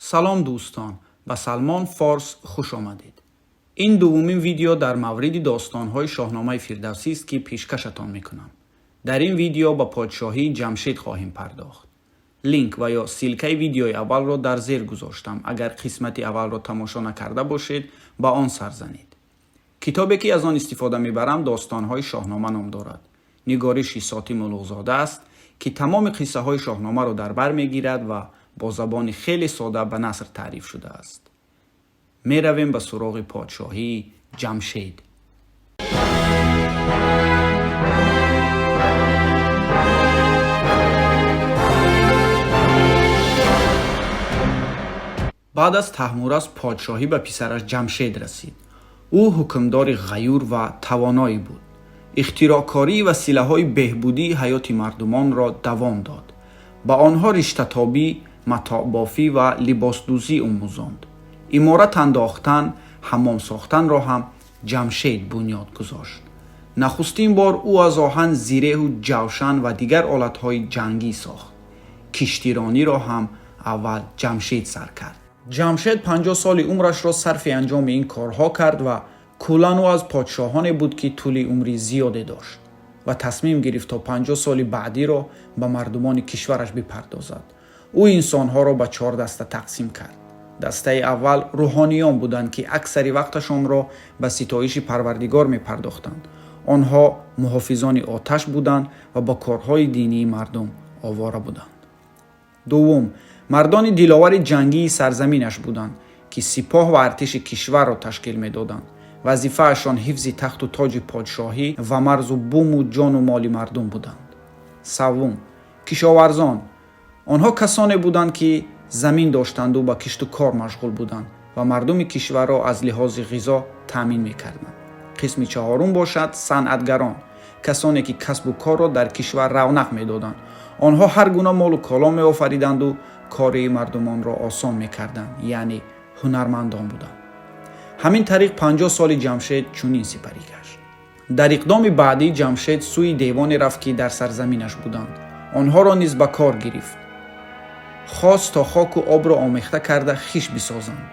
سلام دوستان، به سلمان فارس خوش آمدید. این دومین ویدیو در مورد داستان‌های شاهنامه فردوسی است که پیشکشتان میکنم. در این ویدیو به پادشاهی جمشید خواهیم پرداخت. لینک و یا سیلکه ویدیوی اول را در زیر گذاشتم. اگر قسمت اول را تماشا نکرده باشید با آن سر زنید. کتابی که از آن استفاده میبرم داستان‌های شاهنامه نام دارد. نگارش ساتی ملوغ‌زاده است که تمام قصه های شاهنامه را در بر میگیرد و با زبان خیلی ساده به نثر تعریف شده است. می رویم به سراغ پادشاهی جمشید. بعد از طهمورث پادشاهی به پسرش جمشید رسید. او حکمدار غیور و توانایی بود. اختراعکاری و وسیله‌های بهبودی حیات مردمان را دوام داد. با آنها رشته تابی، متاع بافی و لباس دوزی آموزاند. عمارت انداختن، حمام ساختن را هم جمشید بنیاد گذاشت. نخستین بار او از آهن زره و جوشن و دیگر آلت‌های جنگی ساخت. کشتیرانی را هم اول جمشید سر کرد. جمشید 50 سال عمرش را صرف انجام این کارها کرد و کلاً او از پادشاهانی بود که طول عمری زیادی داشت و تصمیم گرفت تا 50 سال بعدی را به مردمان کشورش بپردازد. او انسانها را به 4 دسته تقسیم کرد. دسته اول روحانیان بودند که اکثر وقتشان را به ستایش پروردگار می پرداختند. آنها محافظان آتش بودند و با کارهای دینی مردم آواره بودند. دوم، مردان دلاور جنگی سرزمینش بودند که سپاه و ارتش کشور را تشکیل می دادند. وظیفه‌شان حفظ تخت و تاج پادشاهی و مرز و بوم و جان و مال مردم بودند. سوم، کشاورزان. آنها کسانی بودند که زمین داشتند و با کشت و کار مشغول بودند و مردم کشور را از لحاظ غذا تامین می‌کردند. قسم چهارم باشد صنعتگران، کسانی که کسب و کار را در کشور رونق می‌دادند. آنها هر گونه مال و کالا می‌آفریدند و کار مردمان را آسان می‌کردند، یعنی هنرمندان بودند. همین طریق 50 سال جمشید چنین سپری گشت. در اقدام بعدی جمشید سوی دیوان رفت که در سرزمینش بودند. آنها را نیز به کار گرفت. خواست تا خاک و آب را آمیخته کرده خیش بسازند.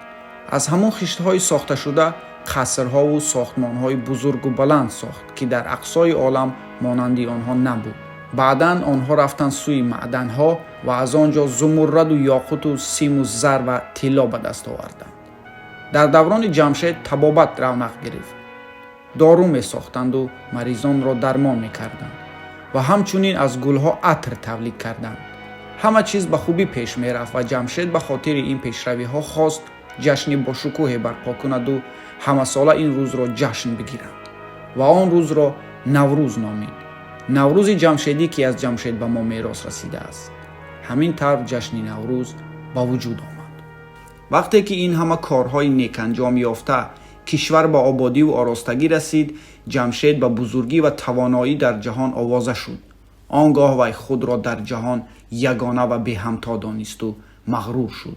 از همون خیشت‌های ساخته شده قصرها و ساختمان‌های بزرگ و بلند ساخت که در اقصای عالم مانندی آنها نبود. بعداً آنها رفتند سوی معدن‌ها و از آنجا زمرد و یاقوت و سیم و زر و طلا به دست آوردند. در دوران جمشید طبابت رونق گرفت. دارو می ساختند و مریضان را درمان می کردند و همچنین از گلها عطر تولید کردند. همه چیز به خوبی پیش می رفت و جمشید به خاطر این پیشروی ها خواست جشن با شکوه برپا کند و همه ساله این روز را جشن بگیرند و آن روز را نوروز نامید. نوروز جمشیدی که از جمشید به ما میراث رسیده است. همین طور جشن نوروز با وجود آمد. وقتی که این همه کارهای نیک انجام یافته کشور به آبادی و آراستگی رسید، جمشید به بزرگی و توانایی در جهان آوازه شد. آنگاه وی خود را در جهان یگانه و بی همتا دانست و مغرور شد.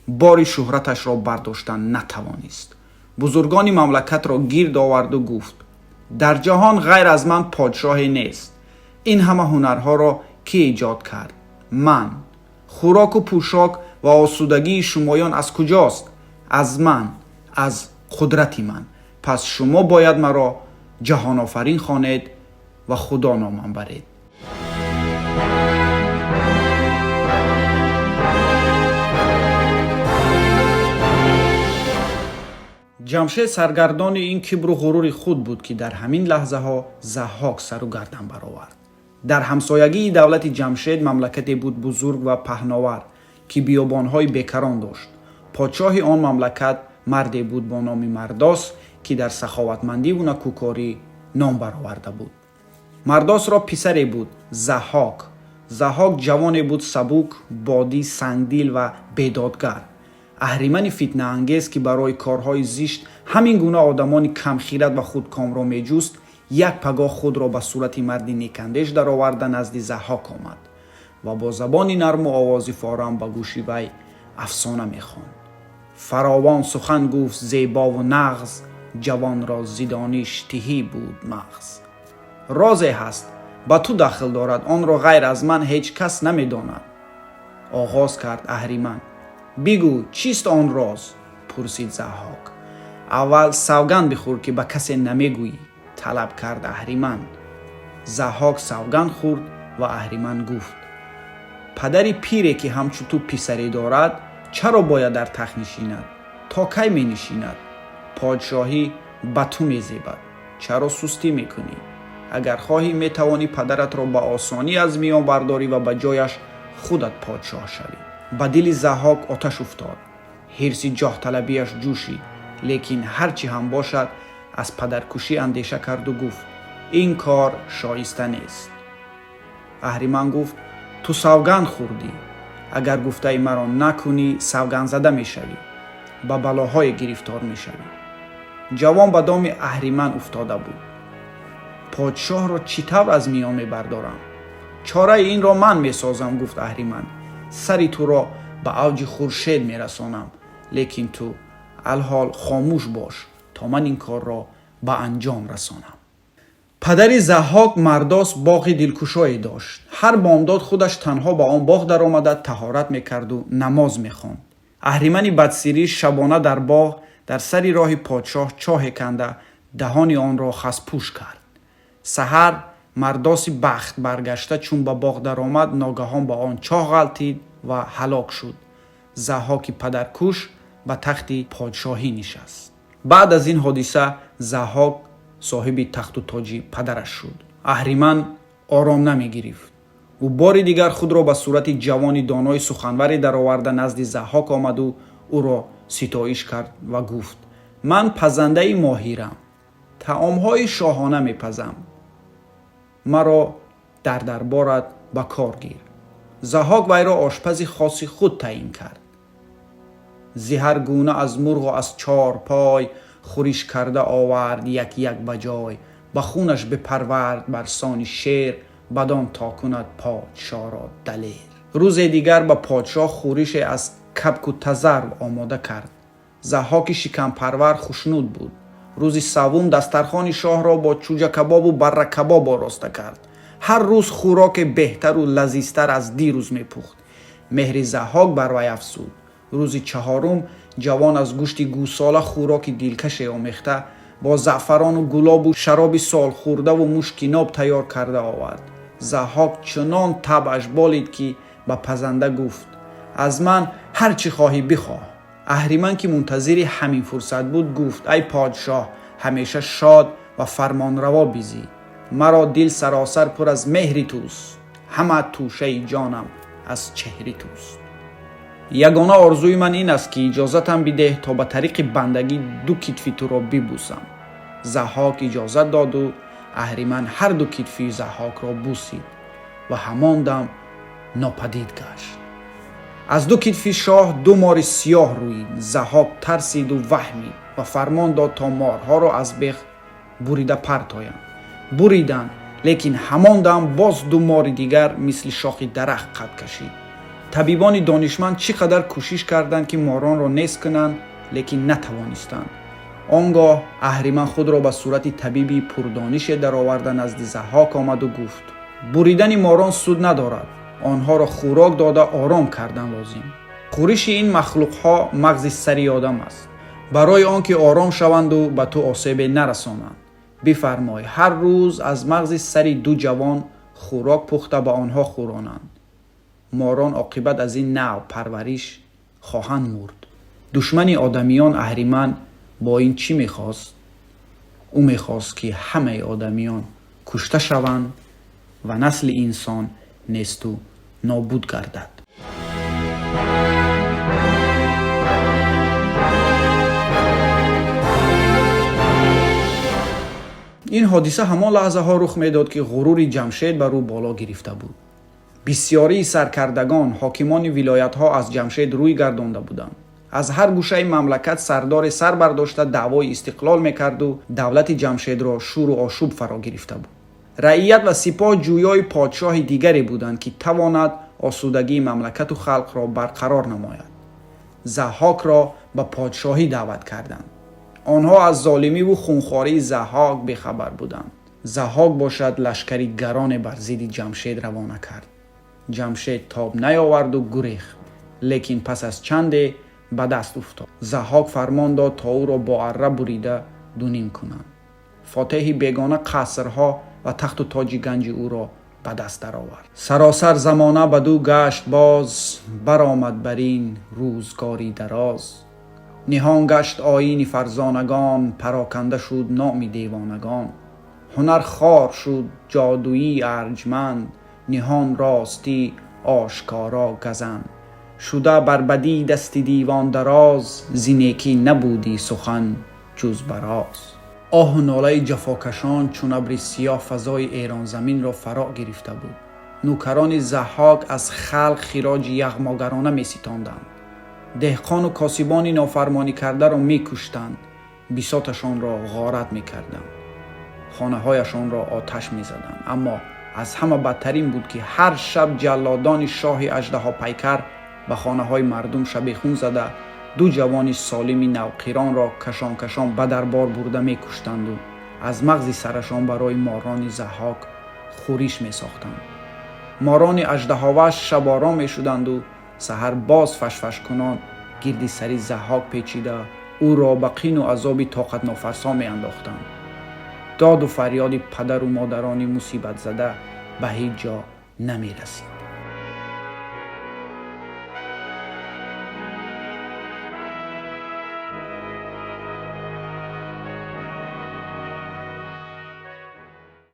بار شهرتش را برداشتن نتوانست. بزرگان مملکت را گرد آورد و گفت: در جهان غیر از من پادشاهی نیست. این همه هنرها را کی ایجاد کرد؟ من. خوراک و پوشاک و آسودگی شمایان از کجاست؟ از من، از قدرت من. پس شما باید مرا جهان آفرین خوانید و خدا نامم برید. جمشید سرگردان این کبر و غرور خود بود که در همین لحظه ها ضحاک سر و گردن برآورد. در همسایگی دولت جمشید مملکتی بود بزرگ و پهناور که بیابان‌های بیکران داشت. پادشاه آن مملکت مردی بود با نام مرداس که در سخاوتمندی و نکوکاری نام برآورده بود. مرداس را پسری بود، ضحاک. ضحاک جوانی بود سبک، بادی، سنگدل و بیدادگر. اهریمن فتنه انگیز که برای کارهای زشت همین گونه آدمان کم خیرت و خودکام را میجست، یک پگاه خود را به صورت مردی نیکندیش در آورده نزد ضحاک آمد و با زبانی نرم و آوازی فارم به گوش وی افسانه میخواند. فراوان سخن گفت زیبا و نغز، جوان را زیدانیش تهی بود مغز. رازی هست به تو داخل دارد، آن را غیر از من هیچ کس نمیداند. آغاز کرد اهریمن: بگو چیست آن راز؟ پرسید ضحاک. اول سوگند بخور که به کسی نمیگویی، طلب کرد اهریمن. ضحاک سوگند خورد و اهریمن گفت پدری پیری که همچون تو پسری دارد چرا باید در تخت نشیند؟ تا کی می نشیند؟ پادشاهی به تو می زیبد، چرا سستی می کنی؟ اگر خواهی می توانی پدرت را به آسانی از میان برداری و به جایش خودت پادشاه شوی. به دل ضحاک آتش افتاد، حرص جاه طلبیش جوشید، لیکن هرچی هم باشد از پدرکشی اندیشه کرد و گفت این کار شایسته نیست. اهریمن گفت تو سوگند خوردی، اگر گفته مرا نکنی سوگند زده می شوی، به بلاهای گرفتار می شوی. جوان به دام اهریمن افتاده بود. پادشاه را چطور از میان می بردارم؟ چاره این را من می سازم، گفت اهریمن. سری تو را به اوج خورشید می رسانم، لیکن تو الحال خاموش باش تا من این کار را به انجام رسانم. پدر ضحاک مرداس باغ دلکشایی داشت. هر بامداد خودش تنها به آن باغ در آمده طهارت میکرد و نماز میخواند. اهریمن بدسیری شبانه در باغ در سری راه پادشاه چاه کنده دهان آن را خسپوش کرد. سحر مرداس بخت برگشته چون به باغ در آمد ناگهان با آن چاه غلطید و هلاک شد. ضحاک پدرکش به تخت پادشاهی نشست. بعد از این حادثه ضحاک صاحب تخت و تاج پدرش شد. اهریمن آرام نمی گرفت. او بار دیگر خود را به صورت جوانی دانای سخنوری در آورده نزد ضحاک آمد و او را ستایش کرد و گفت من پزنده ماهرم، طعامهای شاهانه می پزم، مرا در دربارت به کار گیر. ضحاک وی را آشپز خاص خود تعیین کرد. زهر گونه از مرغ و از چار پای خورش کرده آورد یک یک بجای، به خونش بپرورد بر سان شیر، بدان تا کند پادشاه را دلیر. روز دیگر به پادشاه خورش از کبک و تزر آماده کرد. ضحاک شکم پرور خوشنود بود. روز سوم دسترخوان شاه را با چوجه کباب و بره کباب آراسته کرد. هر روز خوراک بهتر و لذیذتر از دیروز میپخت. مهر ضحاک بر وی افزود. روز چهارم جوان از گوشت گوساله خوراک دلکش آمیخته با زعفران و گلاب و شراب سال خورده و مشک ناب تیار کرده آورد. ضحاک چنان طبعش بالید که به پزنده گفت از من هر چی خواهی بخواه. اهریمن که منتظر همین فرصت بود گفت ای پادشاه همیشه شاد و فرمانروا بیزی، مرا دل سراسر پر از مهر توست، همه توشه جانم از چهر توست. یگانه آرزوی من این است که اجازتم بده تا به طریق بندگی دو کتف تو را ببوسم. ضحاک اجازت داد و اهریمن هر دو کتف ضحاک را بوسید و همان دم ناپدید گشت. از دو کتف شاه دو مار سیاه روید. ضحاک ترسید و وهمید و فرمان داد تا مارها را از بیخ بریده پرتایند. بریدند، لیکن همان دم باز دو مار دیگر مثل شاخ درخت قد کشید. طبیبان دانشمند چقدر کوشش کردند که ماران را نیست کنند، لیکن نتوانستند. آنگاه اهریمن خود را به صورت طبیبی پردانش در آورده نزد ضحاک آمد و گفت بریدن ماران سود ندارد، آنها را خوراک داده آرام کردن لازم. خورش این مخلوق ها مغز سری آدم است، برای آنکه آرام شوند و به تو آسیب نرسانند بفرمای هر روز از مغز سری دو جوان خوراک پخته به آنها خورانند. ماران عاقبت از این نوع پرورش خواهند مرد. دشمن آدمیان اهریمن با این چی میخواست؟ او میخواست که همه آدمیان کشته شوند و نسل انسان نیست و نابود گردد. این حادثه همان لحظه ها رخ میداد که غرور جمشید بر او بالا گرفته بود. بسیاری سرکردگان حاکمان ولایت ها از جمشید روی گردانده بودند. از هر گوشه مملکت سردار سر برداشته دعوای استقلال میکرد و دولت جمشید را شور و آشوب فرا گرفته بود. رعیت و سپاه جویای پادشاه دیگری بودند که تواند آسودگی مملکت و خلق را برقرار نماید. ضحاک را به پادشاهی دعوت کردند. آنها از ظالمی و خونخواری ضحاک بخبر بودند. ضحاک باشد لشکری گران بر ضد جمشید روانه کرد. جمشید تاب نیاورد و گریخت. لیکن پس از چنده به دست افتاد. ضحاک فرمان داد تا او را با اره بریده دونیم کنند. فاتح بیگانه قصرها و تخت و تاج گنج او را به دست درآورد. سراسر زمانه بدو گشت باز، برآمد بر این روزگاری دراز. نهان گشت آیین فرزانگان، پراکنده شد نام دیوانگان. هنر خوار شد جادویی ارجمند، نهان راستی آشکارا گزند. شده بر بدی دست دیوان دراز، زی نیکی نبودی سخن جز براز. آه و ناله جفاکشان چون ابر سیاه فضای ایران زمین را فرا گرفته بود. نوکران ضحاک از خلق خراج یغماگرانه می ستاندند. دهقان و کاسبان نافرمانی کرده را می کشتند. بساطشان را غارت می کردند. خانه هایشان را آتش می زدند. اما از همه بدترین بود که هر شب جلادان شاه اژدها پیکر به خانه های مردم شبیخون زده دو جوان سالم نوقیران را کشان کشان به دربار برده می کشتند و از مغز سرشان برای ماران ضحاک خورش می ساختند. ماران اژدهاوش شبارا می شدند و سحر باز فشفش کنان گردی سری ضحاک پیچیده او را به قین و عذاب طاقت نافرسا می انداختند. داد و فریاد پدر و مادران مصیبت زده به هیچ جا نمی رسید.